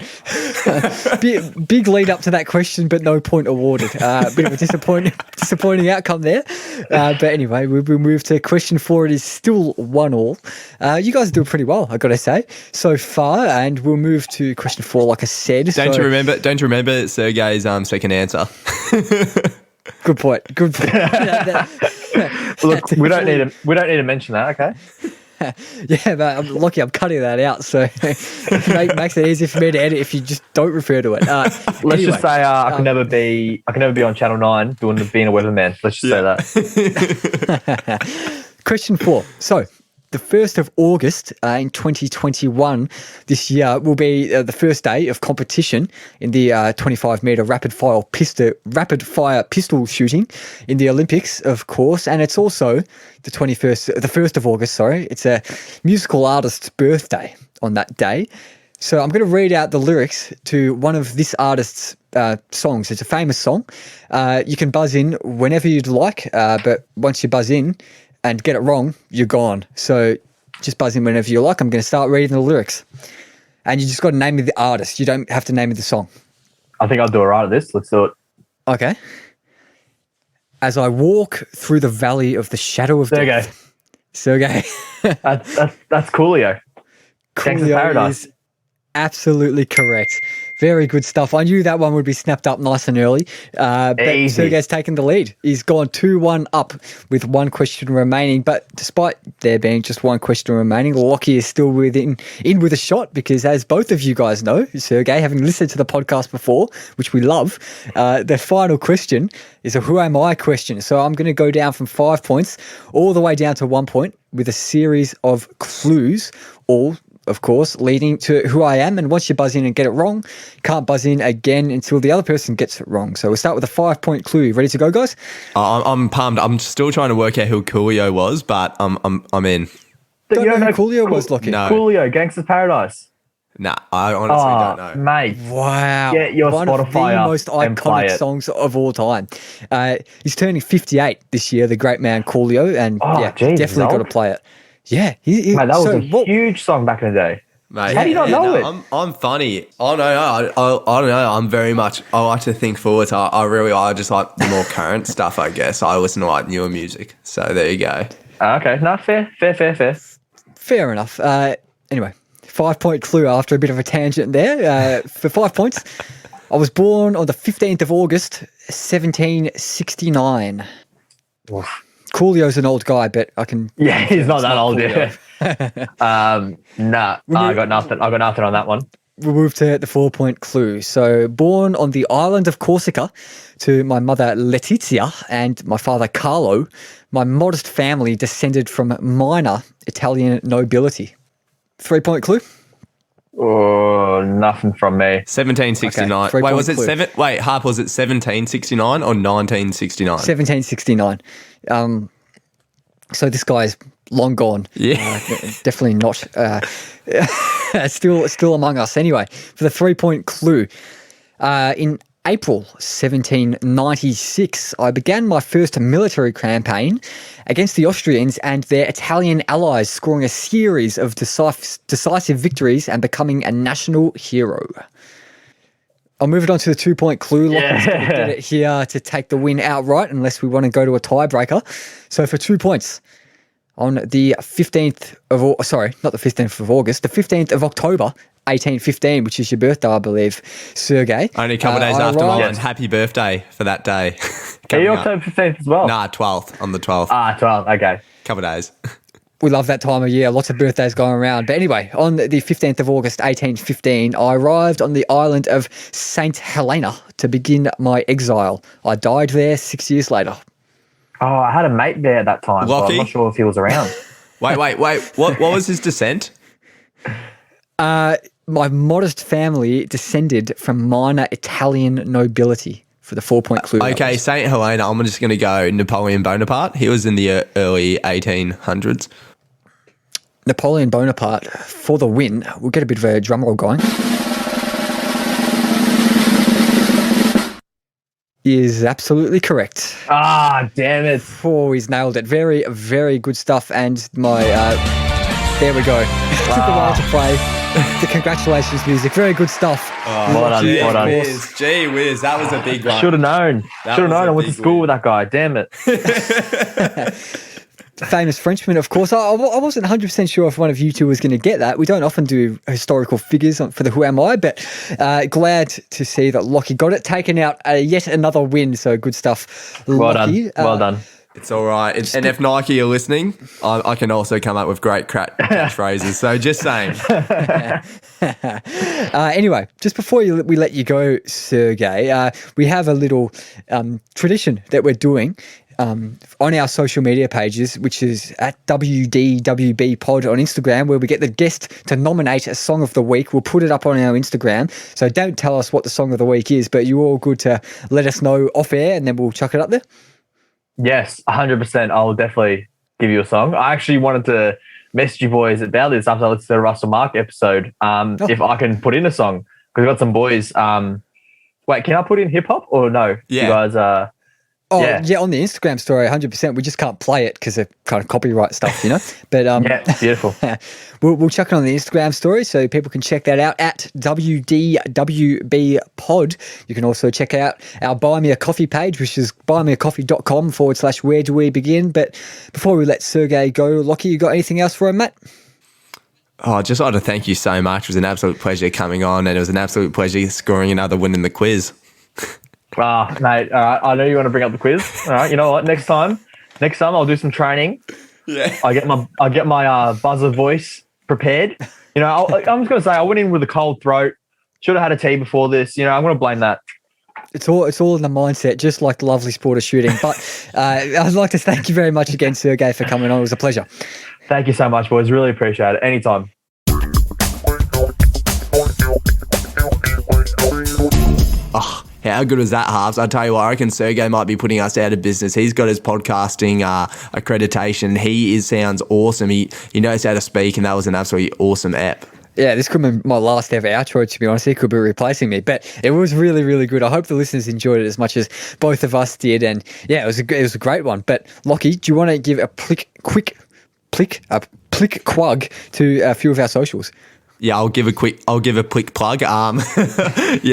Big lead up to that question, but no point awarded. Bit of a disappointing outcome there. But anyway, we'll move to question 4. It is still 1-1. You guys are doing pretty well, I've got to say, so far. And we'll move to question 4, like I said. Don't you remember Sergei's second answer? Good point. Look, we don't need to mention that, okay? Yeah, but I'm lucky I'm cutting that out, so it makes it easier for me to edit if you just don't refer to it. Let's just say I can never be on Channel 9 being a weatherman. Let's just say that. Question 4. So, the 1st of August in 2021, this year, will be the first day of competition in the 25-meter rapid-fire pistol shooting in the Olympics, of course. And it's also the 1st of August, sorry. It's a musical artist's birthday on that day. So I'm going to read out the lyrics to one of this artist's songs. It's a famous song. You can buzz in whenever you'd like, but once you buzz in and get it wrong, you're gone. So just buzz in whenever you like. I'm going to start reading the lyrics. And you just got to name me the artist. You don't have to name me the song. I think I'll do all right at this. Let's do it. Okay. As I walk through the valley of the shadow of death. Sergei. That's Coolio. Gangsta's Paradise. Is absolutely correct. Very good stuff. I knew that one would be snapped up nice and early. But Sergei's taken the lead. He's gone 2-1 up with one question remaining. But despite there being just one question remaining, Lockie is still in with a shot because, as both of you guys know, Sergei, having listened to the podcast before, which we love, the final question is a who am I question. So I'm going to go down from 5 points all the way down to 1 point with a series of clues, all of course, leading to who I am. And once you buzz in and get it wrong, you can't buzz in again until the other person gets it wrong. So we'll start with a 5-point clue. Ready to go, guys? I'm pumped. I'm still trying to work out who Coolio was, but I'm in. Don't know who Coolio was, Lockie. No. Coolio, Gangsta's Paradise. Nah, I honestly don't know. Mate. Wow. Get your one Spotify of the most iconic songs of all time. He's turning 58 this year, the great man Coolio, and definitely got to play it. Yeah. Mate, that was a huge song back in the day. Mate, how do you not know it? I'm funny. I don't know. I'm very much. I like to think forward. I just like the more current stuff. I guess I listen to like newer music. So there you go. Okay, no, fair. Fair enough. Anyway, 5-point clue after a bit of a tangent there. For 5 points, I was born on the 15th of August, 1769. Oof. Coolio's an old guy, but I can. Yeah, he's not that old, yeah. Nah, I got nothing. I got nothing on that one. We'll move to the 4-point clue. So, born on the island of Corsica to my mother Letizia and my father Carlo, my modest family descended from minor Italian nobility. 3-point clue. Oh, nothing from me. 1769. Okay, wait, was it clue. Wait, Harp, was it 1769 or 1969? 1769. So this guy's long gone. Yeah. Definitely not. Still among us. Anyway, for the 3-point clue, in April 1796, I began my first military campaign against the Austrians and their Italian allies, scoring a series of decisive victories and becoming a national hero. I'll move it on to the 2-point clue. Lockie's going to get it here to take the win outright, unless we want to go to a tiebreaker. So for 2 points, on the 15th of, not the 15th of August, the 15th of October, 1815, which is your birthday, I believe, Sergei. Only a couple of days after mine. Happy birthday for that day. Are you October 15th as well? Nah, 12th, on the 12th. 12th, okay. Couple of days. We love that time of year. Lots of birthdays going around. But anyway, on the 15th of August, 1815, I arrived on the island of St. Helena to begin my exile. I died there 6 years later. Oh, I had a mate there at that time, so I'm not sure if he was around. Wait. What was his descent? My modest family descended from minor Italian nobility. For the 4-point clue. Okay, St. Helena, I'm just going to go Napoleon Bonaparte. He was in the early 1800s. Napoleon Bonaparte for the win. We'll get a bit of a drum roll going. Is absolutely correct. Ah, damn it. Oh, he's nailed it. Very, very good stuff. And my, there we go. Took a while to play. The congratulations music. Very good stuff. Well done. Gee whiz, that was a big one. Should have known. I went to school with that guy. Damn it. Famous Frenchman, of course. I wasn't 100% sure if one of you two was going to get that. We don't often do historical figures for the Who Am I, but glad to see that Lockie got it. Taken out yet another win, so good stuff, Lockie. Well done. It's all right. And if Nike are listening, I can also come up with great catchphrases. So just saying. Anyway, just before we let you go, Sergei, we have a little tradition that we're doing on our social media pages, which is at WDWB Pod on Instagram, where we get the guest to nominate a song of the week. We'll put it up on our Instagram. So don't tell us what the song of the week is, but you're all good to let us know off air, and then we'll chuck it up there. Yes, 100%. I'll definitely give you a song. I actually wanted to message you boys about this after I listened to the Russell Mark episode. If I can put in a song, because we've got some boys. Wait, can I put in hip hop or no? Yeah. You guys, yeah, on the Instagram story, 100%. We just can't play it because of kind of copyright stuff, you know. But yeah, beautiful. we'll chuck it on the Instagram story so people can check that out at WDWB Pod. You can also check out our Buy Me a Coffee page, which is buymeacoffee.com/where do we begin. But before we let Sergei go, Lockie, you got anything else for him, Matt? Oh, just like to thank you so much. It was an absolute pleasure coming on, and it was an absolute pleasure scoring another win in the quiz. Mate, all right. I know you want to bring up the quiz. All right, you know what? Next time I'll do some training. Yeah. I get my buzzer voice prepared. You know, I'm just gonna say I went in with a cold throat. Should have had a tea before this. You know, I'm gonna blame that. It's all in the mindset, just like the lovely sport of shooting. But I'd like to thank you very much again, Sergei, for coming on. It was a pleasure. Thank you so much, boys. Really appreciate it. Anytime. Oh, how good was that, Halves? I tell you what, I reckon Sergei might be putting us out of business. He's got his podcasting accreditation. He sounds awesome. He knows how to speak, and that was an absolutely awesome app. Yeah, this could be my last ever outro, to be honest. He could be replacing me, but it was really, really good. I hope the listeners enjoyed it as much as both of us did. And yeah, it was a great one. But Lockie, do you want to give a quick quag to a few of our socials? Yeah, I'll give a quick plug. Yeah,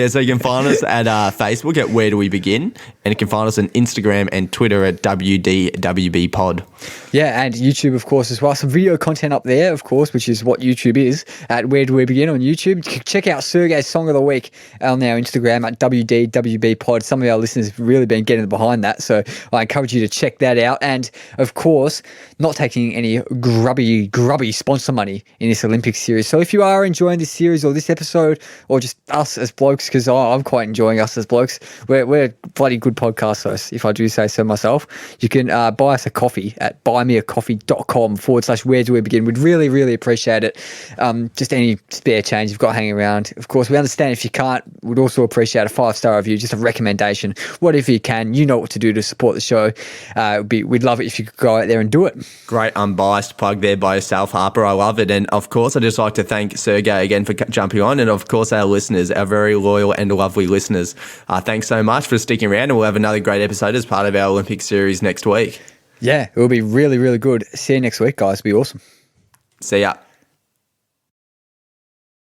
so you can find us at Facebook at Where Do We Begin, and you can find us on Instagram and Twitter at WDWB Pod. Yeah, and YouTube, of course, as well. Some video content up there, of course, which is what YouTube is, at Where Do We Begin on YouTube. Check out Sergei's Song of the Week on our Instagram at WDWB Pod. Some of our listeners have really been getting behind that, so I encourage you to check that out. And, of course, not taking any grubby sponsor money in this Olympic series. So if you are enjoying this series or this episode, or just us as blokes, because I'm quite enjoying us as blokes, we're bloody good podcast hosts, if I do say so myself. You can buy us a coffee at buymeacoffee.com/where do we begin. We'd really, really appreciate it. Just any spare change you've got hanging around. Of course, we understand if you can't, we'd also appreciate a 5-star review, just a recommendation, whatever you can. You know what to do to support the show. We'd love it if you could go out there and do it. Great unbiased plug there by yourself, Harper. I love it. And of course, I'd just like to thank Sergei again for jumping on, and of course our listeners, our very loyal and lovely listeners. Thanks so much for sticking around, and we'll have another great episode as part of our Olympic series next week. Yeah, it will be really, really good. See you next week, guys. It'll be awesome. See ya.